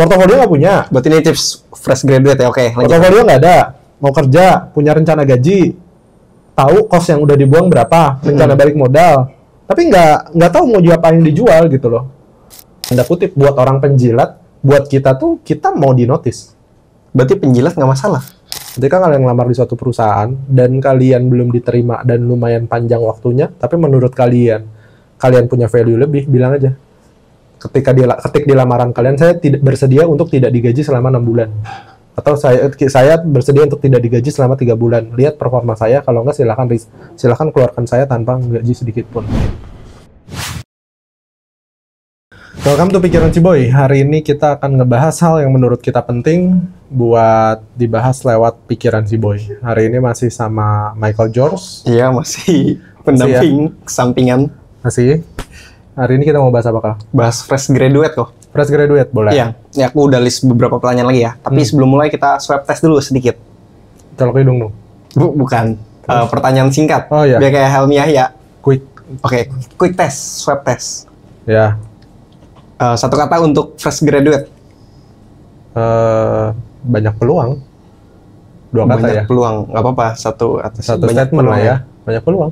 Portofolio nggak punya. Berarti ini tips fresh graduate ya. Oke, lanjut. Portofolio nggak ada. Mau kerja, punya rencana gaji, tahu kos yang udah dibuang berapa, rencana balik modal, tapi nggak tahu mau apa yang dijual gitu loh. Tanda kutip buat orang penjilat, buat kita tuh kita mau dinotis. Berarti penjilat nggak masalah. Ketika kalian ngelamar di suatu perusahaan dan kalian belum diterima dan lumayan panjang waktunya, tapi menurut kalian punya value lebih, bilang aja. Ketik di lamaran kalian, saya tidak bersedia untuk tidak digaji selama 6 bulan. Atau saya bersedia untuk tidak digaji selama 3 bulan. Lihat performa saya, kalau enggak silakan keluarkan saya tanpa gaji sedikit pun. Welcome to Pikiran Ciboy. Hari ini kita akan ngebahas hal yang menurut kita penting buat dibahas lewat Pikiran Ciboy. Hari ini masih sama Michael George. Iya, masih pendamping sampingan. Masih. Hari ini kita mau bahas apa, Kak? Bahas fresh graduate kok. Fresh graduate, boleh? Iya, ya aku udah list beberapa pertanyaan lagi ya. Tapi sebelum mulai kita swab test dulu sedikit. Colok hidung dong. Bukan. Pertanyaan singkat. Oh iya. Biar kayak Helmi Yahya. Quick. Oke, quick test, swab test. Ya. Satu kata untuk fresh graduate. Banyak peluang. 2 kata Banyak ya. peluang, nggak apa-apa. Satu Banyak statement lah ya. Banyak peluang.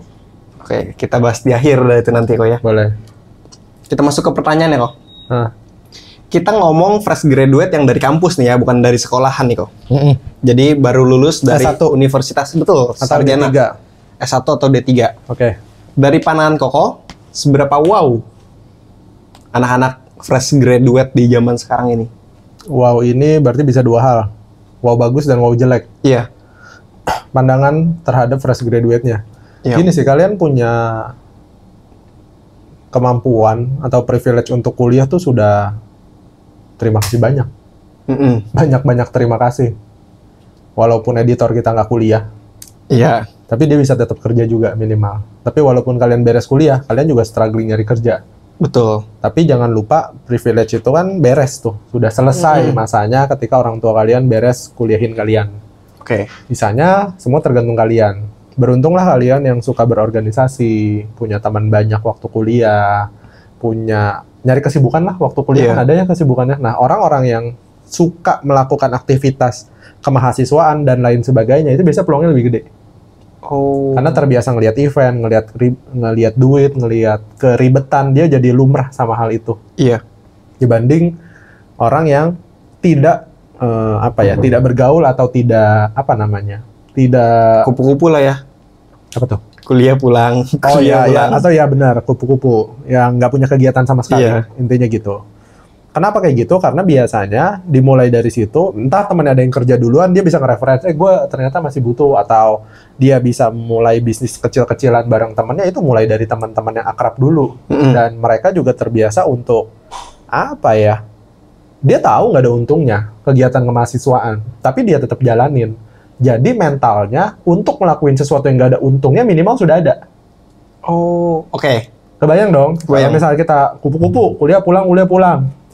Oke, kita bahas di akhir dah itu nanti kok ya. Boleh. Kita masuk ke pertanyaan ya kok. Nah. Kita ngomong fresh graduate yang dari kampus nih ya, bukan dari sekolahan nih kok. Jadi baru lulus dari S1. universitas, betul. Atau Sarjana. D3. S1 atau D3. Oke. Dari pandangan Koko, seberapa wow anak-anak fresh graduate di zaman sekarang ini? Wow ini berarti bisa 2 hal. Wow bagus dan wow jelek. Iya. Pandangan terhadap fresh graduate-nya. Iya. Gini sih, kalian punya kemampuan atau privilege untuk kuliah tuh sudah terima kasih banyak. Banyak-banyak terima kasih. Walaupun editor kita nggak kuliah. Iya. Tapi dia bisa tetap kerja juga minimal. Tapi walaupun kalian beres kuliah, kalian juga struggling nyari kerja. Betul. Tapi jangan lupa privilege itu kan beres tuh. Sudah selesai masanya ketika orang tua kalian beres kuliahin kalian. Oke. Sisanya semua tergantung kalian. Beruntunglah kalian yang suka berorganisasi, punya teman banyak waktu kuliah, punya nyari kesibukan lah waktu kuliah kan ada ya kesibukannya. Nah, orang-orang yang suka melakukan aktivitas kemahasiswaan dan lain sebagainya itu biasa peluangnya lebih gede. Oh. Karena terbiasa ngelihat event, ngelihat duit, ngelihat keribetan, dia jadi lumrah sama hal itu. Iya. Dibanding orang yang tidak tidak bergaul atau tidak tidak Kupu-kupu lah ya. apa tuh? Kuliah pulang. Oh kuliah iya, pulang. atau ya benar, kupu-kupu yang nggak punya kegiatan sama sekali. Iya. Intinya gitu. Kenapa kayak gitu? Karena biasanya dimulai dari situ, entah temennya ada yang kerja duluan, dia bisa nge-reference, gue ternyata masih butuh, atau dia bisa mulai bisnis kecil-kecilan bareng temennya, itu mulai dari teman-teman yang akrab dulu. Dan mereka juga terbiasa untuk, dia tahu nggak ada untungnya kegiatan kemahasiswaan, tapi dia tetap jalanin. Jadi mentalnya untuk ngelakuin sesuatu yang nggak ada untungnya minimal sudah ada. Oh, oke. Kebayang dong, Kebayang. misalnya kita kupu-kupu, kuliah pulang.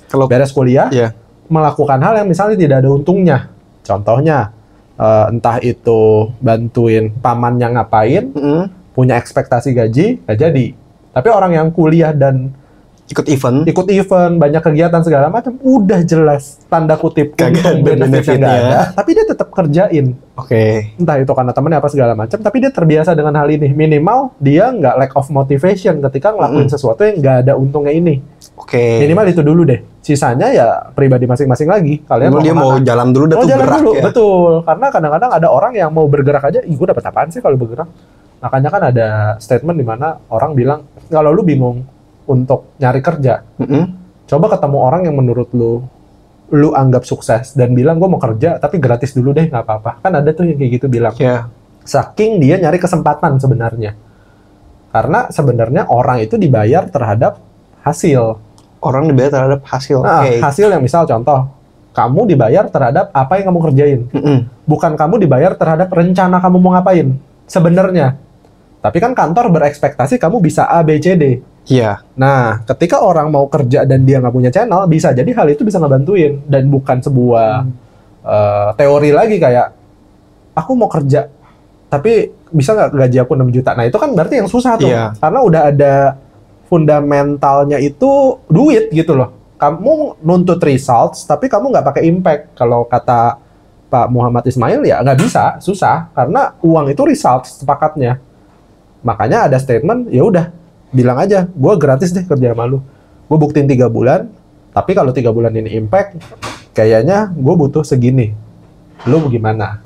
Kalau Beres kuliah, iya. melakukan hal yang misalnya tidak ada untungnya. Contohnya, entah itu bantuin pamannya ngapain, punya ekspektasi gaji, nggak jadi. Tapi orang yang kuliah dan ikut event, banyak kegiatan segala macam, udah jelas tanda kutip kagak ada benefitnya nggak ada, tapi dia tetap kerjain. Oke. Entah itu karena temennya apa segala macam, tapi dia terbiasa dengan hal ini. Minimal dia nggak lack of motivation ketika ngelakuin sesuatu yang nggak ada untungnya ini. Oke. Minimal itu dulu deh. Sisanya ya pribadi masing-masing lagi. Kalian dia mau jalan dulu, mau jalan gerak dulu, ya. betul. Karena kadang-kadang ada orang yang mau bergerak aja, gue dapat apaan sih kalau bergerak? Makanya kan ada statement di mana orang bilang, kalau lu bingung untuk nyari kerja, coba ketemu orang yang menurut lu anggap sukses dan bilang gue mau kerja tapi gratis dulu deh, nggak apa-apa. Kan ada tuh yang kayak gitu bilang. Yeah. Saking dia nyari kesempatan sebenarnya. Karena sebenarnya orang itu dibayar terhadap hasil. Orang dibayar terhadap hasil. Nah, hasil yang misal contoh, kamu dibayar terhadap apa yang kamu kerjain. Bukan kamu dibayar terhadap rencana kamu mau ngapain. Sebenarnya. Tapi kan kantor berekspektasi kamu bisa A, B, C, D. Iya. Nah, ketika orang mau kerja dan dia nggak punya channel, bisa jadi hal itu bisa ngebantuin. Dan bukan sebuah teori lagi kayak, aku mau kerja, tapi bisa nggak gaji aku 6 juta? Nah, itu kan berarti yang susah tuh. Iya. Karena udah ada fundamentalnya itu duit gitu loh. kamu nuntut results, tapi kamu nggak pakai impact. Kalau kata Pak Muhammad Ismail ya nggak bisa, susah. Karena uang itu results sepakatnya. Makanya ada statement, ya udah bilang aja, gue gratis deh kerja sama lu. Gue buktiin 3 bulan, tapi kalau 3 bulan ini impact, kayaknya gue butuh segini. Lu gimana?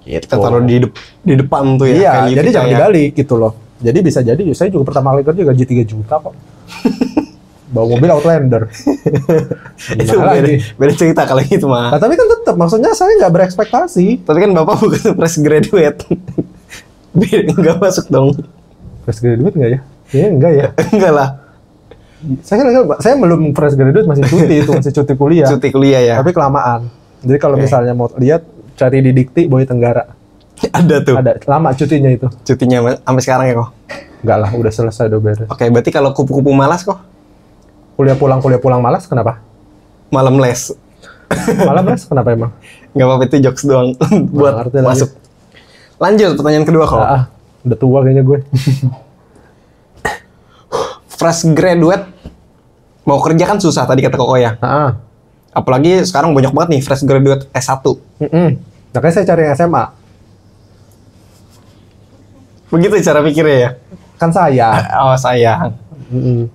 Gitu. Kita taruh di depan tuh ya. Iya, value jadi kita jangan ya. dibalik gitu loh. Jadi bisa jadi, saya juga pertama kali kerja gaji 3 juta kok. Bawa mobil Outlander. Itu Gimana beda, lagi? beda cerita kalau gitu mah. Nah, tapi kan tetap, maksudnya saya nggak berekspektasi. Tapi kan Bapak bukan fresh graduate. Nggak masuk dong. Fresh graduate nggak ya? Kayaknya enggak ya. Enggak lah. Saya belum fresh graduate, masih cuti itu, masih cuti kuliah. Cuti kuliah ya. Tapi kelamaan. Jadi kalau Oke. misalnya mau lihat, cari di Dikti Boy Tenggara. Ada tuh. Ada, lama cutinya itu. Cutinya sampai sekarang ya kok. Enggak lah, udah selesai, udah beres. Oke, berarti kalau kupu-kupu malas kok Kuliah pulang malas, kenapa? malam les. Malam les, kenapa emang? Nggak apa-apa itu jokes doang buat ngerti lagi. masuk. Lanjut pertanyaan kedua kok. Udah tua kayaknya gue. Fresh graduate mau kerja kan susah tadi kata Koko ya. Apalagi sekarang banyak banget nih fresh graduate S1. Makanya saya cari yang SMA. Begitu cara pikirnya ya. Kan saya. Oh sayang.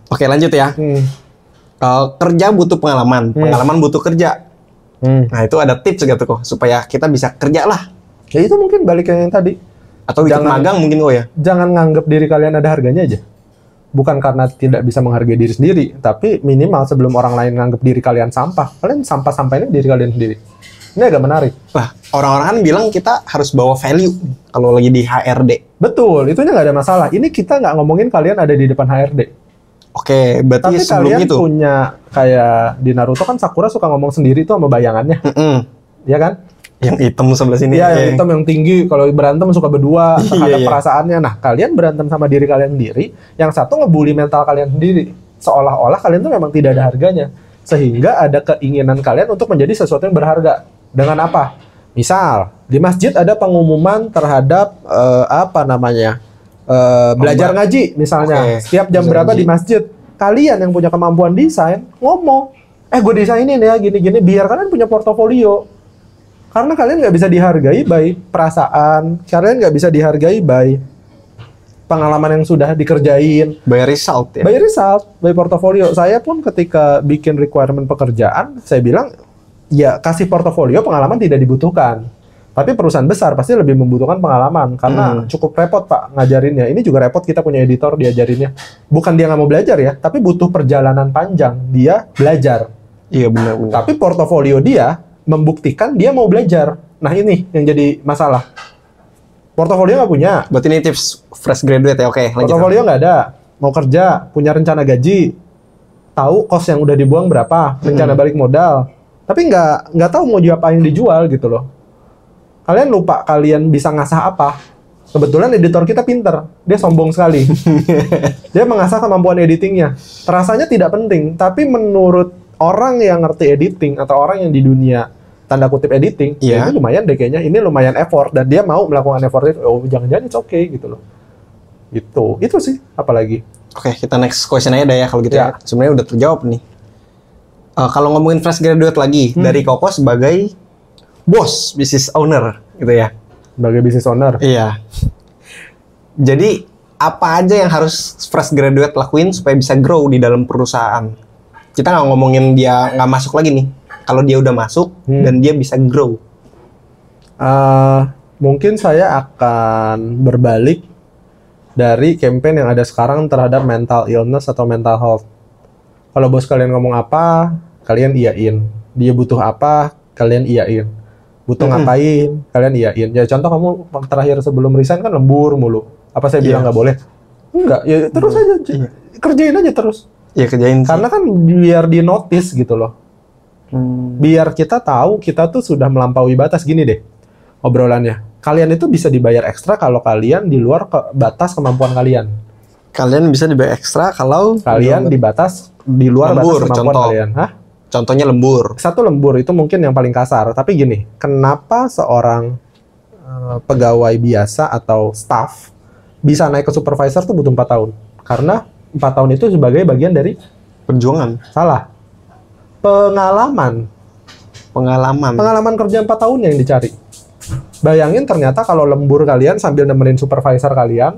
Oke lanjut ya. Kerja butuh pengalaman, pengalaman butuh kerja. Nah itu ada tips gitu kok supaya kita bisa kerja lah. Ya itu mungkin balik ke yang tadi. Atau ikut magang mungkin kok ya. Jangan nganggap diri kalian ada harganya aja. Bukan karena tidak bisa menghargai diri sendiri, tapi minimal sebelum orang lain nganggap diri kalian sampah, kalian sampah-sampahin diri kalian sendiri. Ini agak menarik. Lah orang-orang kan bilang kita harus bawa value kalau lagi di HRD. Betul, itunya nggak ada masalah. Ini kita nggak ngomongin kalian ada di depan HRD. Oke, berarti Tapi sebelum kalian itu. punya, kayak di Naruto kan Sakura suka ngomong sendiri tuh sama bayangannya. Ya kan? Yang hitam sebelah sini. Iya, yang hitam yang tinggi. Kalau berantem suka berdua terhadap Iya. perasaannya. Nah, kalian berantem sama diri kalian sendiri. Yang satu ngebully mental kalian sendiri. Seolah-olah kalian tuh memang tidak ada harganya. Sehingga ada keinginan kalian untuk menjadi sesuatu yang berharga. Dengan apa? Misal, di masjid ada pengumuman terhadap belajar ngaji misalnya. Oke, Setiap jam belajar berapa ngaji. di masjid. Kalian yang punya kemampuan desain, ngomong. Gue desainin ya, gini-gini. Biar kalian punya portofolio. Karena kalian nggak bisa dihargai by perasaan. Kalian nggak bisa dihargai by pengalaman yang sudah dikerjain. By result ya. By result, by portofolio. Saya pun ketika bikin requirement pekerjaan, saya bilang, ya kasih portofolio, pengalaman tidak dibutuhkan. Tapi perusahaan besar pasti lebih membutuhkan pengalaman. Karena cukup repot Pak ngajarinnya. Ini juga repot, kita punya editor diajarinnya. Bukan dia nggak mau belajar ya, tapi butuh perjalanan panjang. Dia belajar. Iya benar-benar. Tapi portofolio dia membuktikan dia mau belajar. Nah ini yang jadi masalah. Portofolio nggak punya. Berarti ini tips fresh graduate ya. Oke, lanjut. Portofolio nggak ada. Mau kerja, punya rencana gaji, tahu kos yang udah dibuang berapa, rencana balik modal. Tapi nggak tahu mau apa yang dijual gitu loh. Kalian lupa kalian bisa ngasah apa. Kebetulan editor kita pinter, dia sombong sekali. Dia mengasah kemampuan editingnya. Rasanya tidak penting, tapi menurut orang yang ngerti editing atau orang yang di dunia tanda kutip editing, Iya. ya ini lumayan deh kayaknya, ini lumayan effort dan dia mau melakukan effort itu. Oh, jangan-jangan it's okay gitu loh. Gitu. Itu sih, apalagi. Oke, kita next question aja dah ya kalau gitu ya. Ya. Sebenarnya udah terjawab nih. Kalau ngomongin fresh graduate lagi dari Koko sebagai bos, business owner gitu ya. Sebagai business owner. Iya. Jadi apa aja yang harus fresh graduate lakuin supaya bisa grow di dalam perusahaan? Kita nggak ngomongin dia nggak masuk lagi nih. Kalau dia udah masuk dan dia bisa grow. Mungkin saya akan berbalik dari campaign yang ada sekarang terhadap mental illness atau mental health. Kalau bos kalian ngomong apa, kalian iyain. Dia butuh apa, kalian iyain. Butuh ngapain, kalian iyain. Ya contoh kamu terakhir sebelum resign kan lembur mulu. Apa saya bilang nggak boleh? Enggak, ya terus aja. Kerjain aja terus. Ya kerjain. Karena kan biar di notice gitu loh. Biar kita tahu kita tuh sudah melampaui batas. Gini deh obrolannya. Kalian itu bisa dibayar ekstra kalau kalian di luar batas kemampuan kalian. Kalian bisa dibayar ekstra kalau Kalian di luar lembur, batas kemampuan contoh. kalian. Hah? Contohnya lembur. Satu lembur itu mungkin yang paling kasar. Tapi gini, kenapa seorang pegawai biasa atau staff bisa naik ke supervisor tuh butuh 4 tahun? Karena 4 tahun itu sebagai bagian dari Perjuangan. salah. Pengalaman. Pengalaman kerja 4 tahun yang dicari. Bayangin ternyata kalau lembur kalian sambil nemenin supervisor kalian,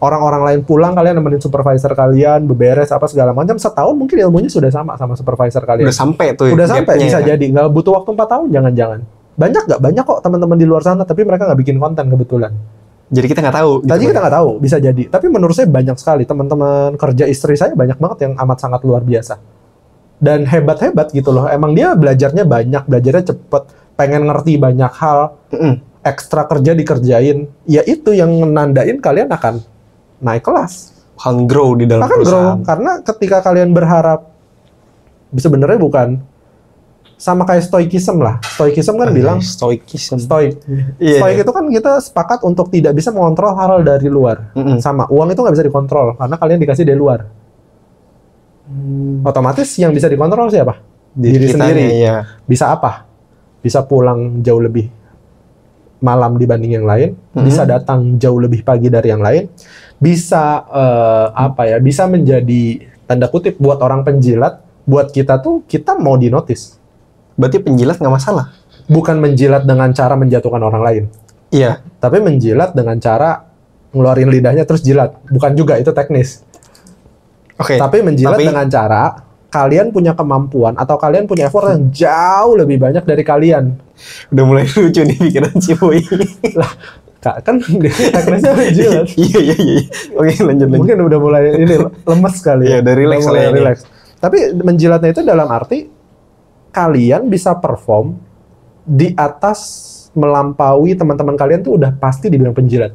orang-orang lain pulang, kalian nemenin supervisor kalian, beberes apa segala macam, setahun mungkin ilmunya sudah sama supervisor kalian. Udah sampai tuh. Udah sampai, bisa ya? jadi. Nggak butuh waktu 4 tahun, jangan-jangan. Banyak nggak? Banyak kok teman-teman di luar sana, tapi mereka nggak bikin konten kebetulan. Jadi kita nggak tahu. Tadi kita nggak tahu, bisa jadi. Tapi menurut saya banyak sekali teman-teman kerja istri saya banyak banget yang amat sangat luar biasa. Dan hebat-hebat gitu loh. Emang dia belajarnya banyak, belajarnya cepet, pengen ngerti banyak hal, ekstra kerja dikerjain. Ya itu yang menandain kalian akan naik kelas. Akan grow di dalam Akan perusahaan. grow, karena ketika kalian berharap, sebenarnya bukan, sama kayak stoikism lah. Stoikism kan bilang, stoikism. stoik. Iya. Stoik itu kan kita sepakat untuk tidak bisa mengontrol hal dari luar. Sama uang itu nggak bisa dikontrol karena kalian dikasih dari luar. Otomatis yang bisa dikontrol siapa? Diri sendiri. Iya. Bisa apa? Bisa pulang jauh lebih malam dibanding yang lain, bisa datang jauh lebih pagi dari yang lain, bisa bisa menjadi tanda kutip buat orang penjilat, buat kita tuh kita mau dinotis. Berarti penjilat nggak masalah? Bukan menjilat dengan cara menjatuhkan orang lain. Iya. Tapi menjilat dengan cara ngeluarin lidahnya terus jilat. Bukan juga, itu teknis. Oke. Tapi menjilat dengan cara kalian punya kemampuan atau kalian punya effort yang jauh lebih banyak dari kalian. Udah mulai lucu nih pikiran si Boy. Lah, kan teknisnya menjilat. Iya. Oke, lanjut. Mungkin udah mulai ini lemes kali. Iya, udah relax mulai kali ini. relax. Tapi menjilatnya itu dalam arti kalian bisa perform di atas melampaui teman-teman kalian tuh udah pasti dibilang penjilat.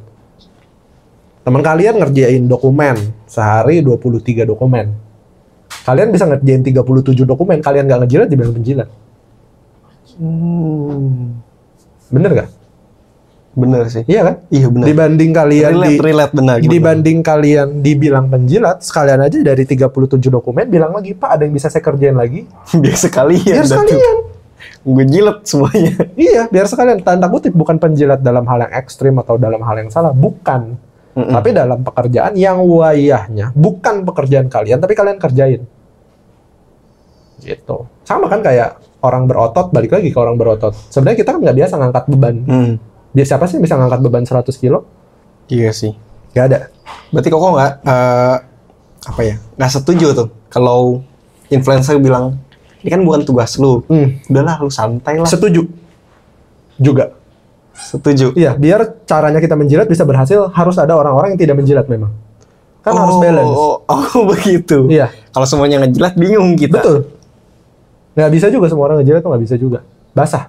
Teman kalian ngerjain dokumen sehari 23 dokumen. Kalian bisa ngerjain 37 dokumen, kalian nggak ngejilat dibilang penjilat. Bener nggak? Bener sih. Iya kan? Iya bener. Dibanding kalian relate benar. dibanding kalian dibilang penjilat, sekalian aja dari 37 dokumen bilang lagi, Pak, ada yang bisa saya kerjain lagi? Biar sekalian. Biar sekalian. Gue jilat semuanya. Iya, biar sekalian. Tanda kutip bukan penjilat dalam hal yang ekstrim atau dalam hal yang salah, bukan. Tapi dalam pekerjaan yang wayahnya bukan pekerjaan kalian, tapi kalian kerjain. Gitu. Sama kan kayak orang berotot, balik lagi ke orang berotot. Sebenarnya kita kan nggak biasa ngangkat beban. Siapa sih bisa ngangkat beban 100 kilo? Iya sih. Nggak ada. Berarti kok nggak nggak setuju tuh kalau influencer bilang ini kan bukan tugas lu. Udahlah lu santai lah. Setuju. Juga. Setuju. Iya, biar caranya kita menjilat bisa berhasil, harus ada orang-orang yang tidak menjilat memang. Kan harus balance. Oh, begitu. Iya. Kalau semuanya ngejilat bingung kita. Betul. Nggak bisa juga semua orang ngejilat tuh nggak bisa juga. Basah.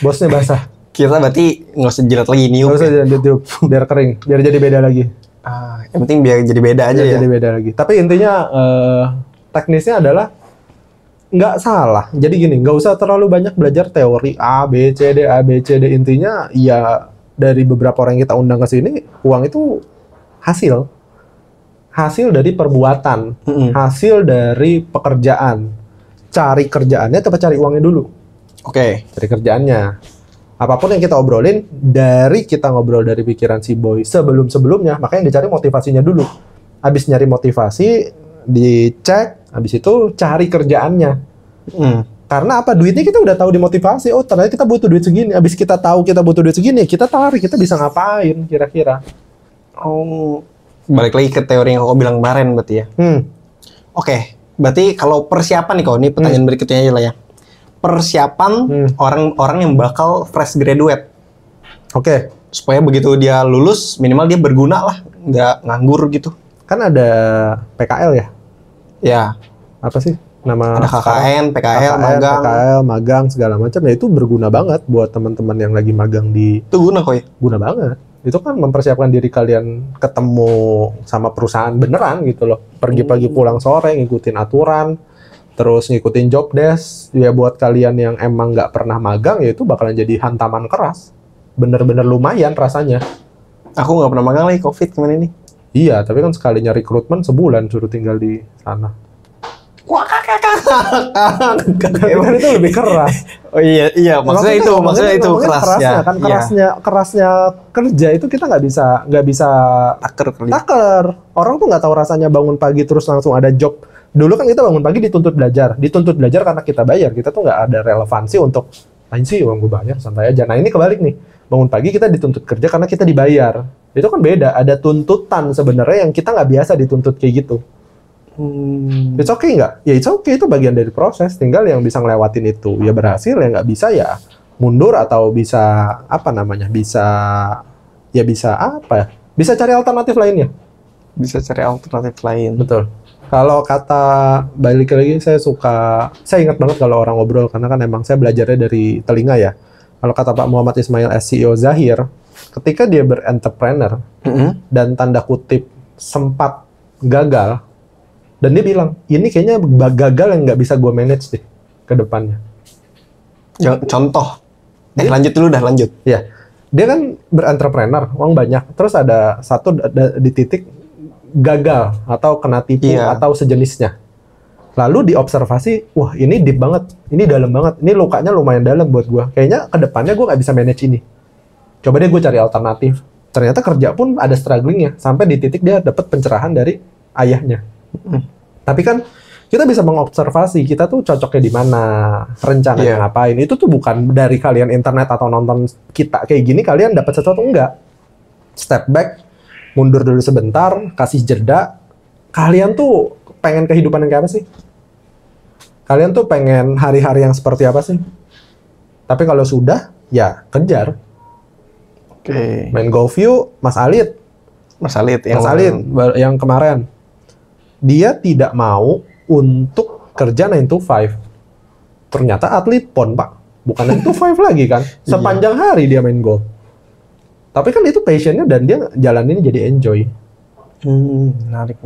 Bosnya basah. Kita berarti nggak usah jilat lagi niup. Nggak usah jilat tiup, biar kering, biar jadi beda lagi. Yang penting biar jadi beda aja ya. Jadi beda lagi. Tapi intinya teknisnya adalah nggak salah. Jadi gini, nggak usah terlalu banyak belajar teori A, B, C, D, A, B, C, D. Intinya ya dari beberapa orang yang kita undang ke sini, uang itu hasil. Hasil dari perbuatan. Hasil dari pekerjaan. Cari kerjaannya atau cari uangnya dulu? Oke. Cari kerjaannya. Apapun yang kita obrolin, dari kita ngobrol dari pikiran si Boy sebelum-sebelumnya, makanya dicari motivasinya dulu. Habis nyari motivasi, dicek, habis itu cari kerjaannya. Karena apa? Duitnya kita udah tahu dimotivasi. Oh, ternyata kita butuh duit segini. Habis kita tahu kita butuh duit segini, kita tarik, kita bisa ngapain kira-kira. Oh, balik lagi ke teori yang kau bilang kemarin berarti ya. Oke, berarti kalau persiapan nih kau, ini pertanyaan berikutnya aja lah ya. Persiapan orang-orang yang bakal fresh graduate. Oke. Supaya begitu dia lulus, minimal dia berguna lah, nggak nganggur gitu. Kan ada PKL ya? Ya. Apa sih nama? Ada KKN, PKL, magang. PKL, magang segala macam. Ya itu berguna banget buat teman-teman yang lagi magang di. Itu guna kok ya? Guna banget. Itu kan mempersiapkan diri kalian ketemu sama perusahaan beneran gitu loh. Pergi pagi pulang sore, ngikutin aturan, terus ngikutin job desk. Ya buat kalian yang emang nggak pernah magang, ya itu bakalan jadi hantaman keras. Bener-bener lumayan rasanya. Aku nggak pernah magang lagi COVID kemarin ini. Iya, tapi kan sekalinya rekrutmen sebulan suruh tinggal di sana. Wah, Kan itu lebih keras. Oh iya, maksudnya itu keras kerasnya, ya. Kan kerasnya kerja itu kita nggak bisa taker. Orang tuh nggak tahu rasanya bangun pagi terus langsung ada job Dulu kan kita bangun pagi dituntut belajar karena kita bayar. Kita tuh nggak ada relevansi untuk, lain sih uang gue bayar, santai aja. Nah ini kebalik nih, bangun pagi kita dituntut kerja karena kita dibayar. Itu kan beda, ada tuntutan sebenarnya yang kita nggak biasa dituntut kayak gitu. It's okay nggak? Ya it's okay, itu bagian dari proses. Tinggal yang bisa ngelewatin itu ya berhasil, yang nggak bisa ya mundur atau bisa apa namanya? Bisa apa ya? Bisa cari alternatif lainnya. Bisa cari alternatif lain. Betul. Kalau kata balik lagi, saya ingat banget kalau orang ngobrol karena kan emang saya belajarnya dari telinga ya. Kalau kata Pak Muhammad Ismail CEO Zahir, ketika dia berentrepreneur dan tanda kutip sempat gagal, dan dia bilang, ini kayaknya gagal yang nggak bisa gue manage deh ke depannya. Contoh. Lanjut dulu dah, lanjut. Ya, dia kan berentrepreneur, uang banyak. Terus ada satu di titik gagal atau kena tipu atau sejenisnya. Lalu diobservasi, wah ini deep banget, ini dalam banget, ini lukanya lumayan dalam buat gue. Kayaknya ke depannya gue nggak bisa manage ini. Coba deh gue cari alternatif. Ternyata kerja pun ada strugglingnya, sampai di titik dia dapat pencerahan dari ayahnya. Tapi kan kita bisa mengobservasi kita tuh cocoknya di mana, rencananya ngapain. Itu tuh bukan dari kalian internet atau nonton kita kayak gini kalian dapat sesuatu, enggak. Step back, mundur dulu sebentar, kasih jeda. Kalian tuh pengen kehidupan yang kayak apa sih? Kalian tuh pengen hari-hari yang seperti apa sih? Tapi kalau sudah, ya kejar. Oke. Main golf yuk, Mas Alit yang kemarin. Dia tidak mau untuk kerja 9 to 5. Ternyata atlet pon, Pak. Bukan 9 to 5 lagi kan. Sepanjang hari dia main golf. Tapi kan itu passionnya dan dia jalanin jadi enjoy. Menarik.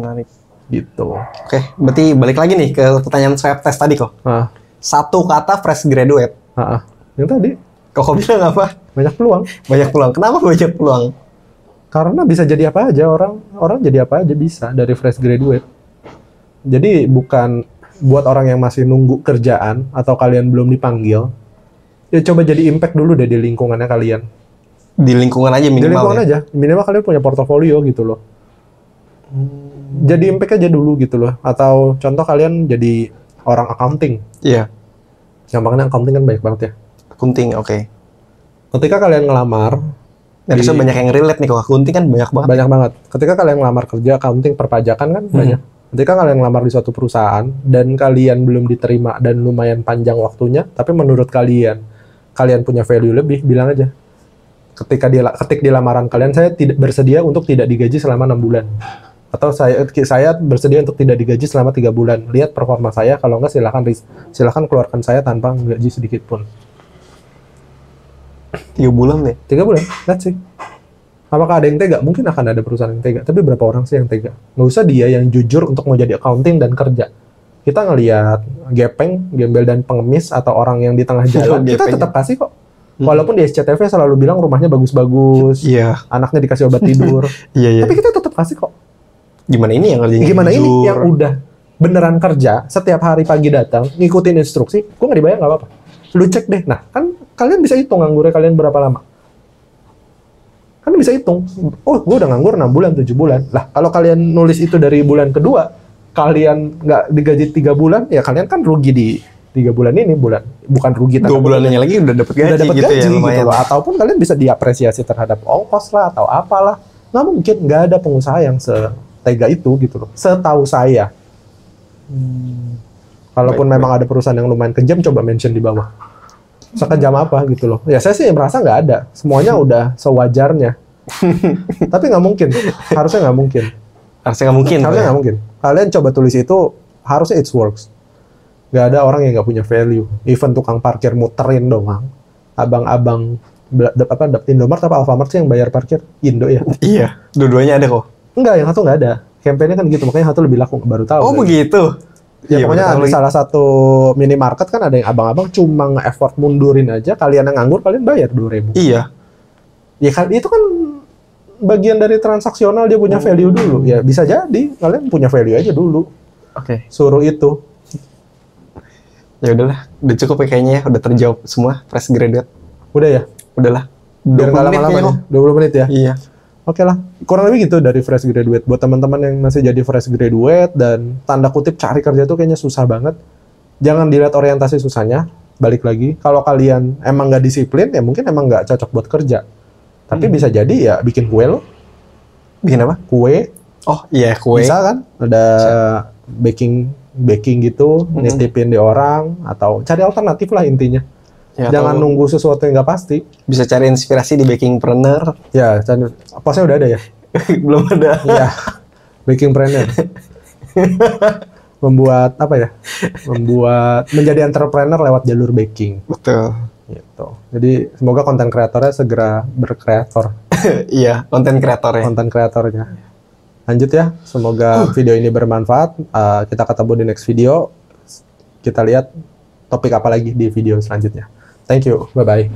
Gitu. Oke, berarti balik lagi nih ke pertanyaan swab test tadi kok. Satu kata fresh graduate. Yang tadi. Kok bilang apa? Banyak peluang. Banyak peluang. Kenapa banyak peluang? Karena bisa jadi apa aja, orang jadi apa aja bisa dari fresh graduate. Jadi bukan buat orang yang masih nunggu kerjaan atau kalian belum dipanggil, ya coba jadi impact dulu deh di lingkungannya kalian. Di lingkungan aja minimal. Di lingkungan aja, minimal kalian punya portofolio gitu loh. Jadi impact aja dulu gitu loh. Atau contoh kalian jadi orang accounting. Iya. Gampangnya accounting kan banyak banget ya. Accounting, oke. Ketika kalian ngelamar, banyak yang relate nih, kalau accounting kan banyak banget. Banyak banget. Ketika kalian ngelamar kerja, accounting, perpajakan kan banyak. Ketika kalian ngelamar di suatu perusahaan dan kalian belum diterima dan lumayan panjang waktunya, tapi menurut kalian punya value lebih, bilang aja. Ketik di lamaran kalian, saya tidak bersedia untuk tidak digaji selama 6 bulan. Atau saya bersedia untuk tidak digaji selama 3 bulan. Lihat performa saya, kalau enggak silakan keluarkan saya tanpa gaji sedikit pun. 3 bulan deh. 3 bulan, that's it. Apakah ada yang tega? Mungkin akan ada perusahaan yang tega. Tapi berapa orang sih yang tega? Nggak usah dia yang jujur untuk mau jadi accounting dan kerja. Kita ngelihat gepeng, gembel dan pengemis atau orang yang di tengah jalan, kita tetap kasih kok. Walaupun di SCTV selalu bilang rumahnya bagus-bagus, anaknya dikasih obat tidur, tapi kita tetap kasih kok. Gimana ini yang kerjanya? Gimana ini yang udah beneran kerja, setiap hari pagi datang, ngikutin instruksi, gue nggak dibayar nggak apa-apa. Lu cek deh, nah kan kalian bisa hitung nganggurnya kalian berapa lama. Kan bisa hitung, oh gue udah nganggur 6 bulan, 7 bulan. Lah kalau kalian nulis itu dari bulan kedua, kalian nggak digaji 3 bulan, ya kalian kan rugi di 3 bulan ini, bukan rugi. 2 bulannya lagi udah dapet gaji, gitu ya lumayan. Gitu. Ataupun kalian bisa diapresiasi terhadap ongkos lah, atau apalah. Nggak mungkin, nggak ada pengusaha yang setega itu gitu loh, setahu saya. Kalaupun memang ada perusahaan yang lumayan kejam, coba mention di bawah. Sekejam apa gitu loh. Ya saya sih merasa nggak ada. Semuanya udah sewajarnya. Tapi nggak mungkin. Harusnya nggak mungkin. Harusnya nggak mungkin. Kalian coba tulis itu, harusnya it works. Nggak ada orang yang nggak punya value. Even tukang parkir muterin doang. Abang-abang Indomart apa Alfamart sih yang bayar parkir? Indo ya? Iya. Dua-duanya ada kok. Enggak, yang satu nggak ada. Campaign-nya kan gitu. Makanya satu lebih laku. Baru tahu. Oh begitu? Ya pokoknya ada salah satu minimarket kan ada yang abang-abang cuma nge-effort mundurin aja, kalian yang nganggur kalian bayar 2.000. Iya. Ya kan itu kan bagian dari transaksional, dia punya value dulu. Ya bisa jadi kalian punya value aja dulu. Oke. Suruh itu. Ya udahlah, udah cukup ya kayaknya ya, udah terjawab semua fresh graduate. Udah ya? Udahlah. Biar nggak lama-lama ya. 20 menit ya? Iya. Oke lah, kurang lebih gitu dari fresh graduate. Buat teman-teman yang masih jadi fresh graduate dan tanda kutip cari kerja tuh kayaknya susah banget. Jangan dilihat orientasi susahnya, balik lagi. Kalau kalian emang nggak disiplin, ya mungkin emang nggak cocok buat kerja. Tapi bisa jadi ya bikin kue lo. Bikin apa? Kue. Oh iya, kue. Bisa kan? Ada baking gitu, nitipin di orang, atau cari alternatif lah intinya. Ya, Jangan nunggu sesuatu yang nggak pasti. Bisa cari inspirasi di Bakingpreneur. Ya, postnya udah ada ya? Belum ada. Iya, Bakingpreneur. Membuat apa ya? Menjadi entrepreneur lewat jalur baking. Betul. Gitu. Jadi semoga konten kreatornya segera berkreator. Iya, konten kreator ya. Konten kreatornya. Lanjut ya, semoga video ini bermanfaat. Kita ketemu di next video. Kita lihat topik apa lagi di video selanjutnya. Thank you, bye-bye.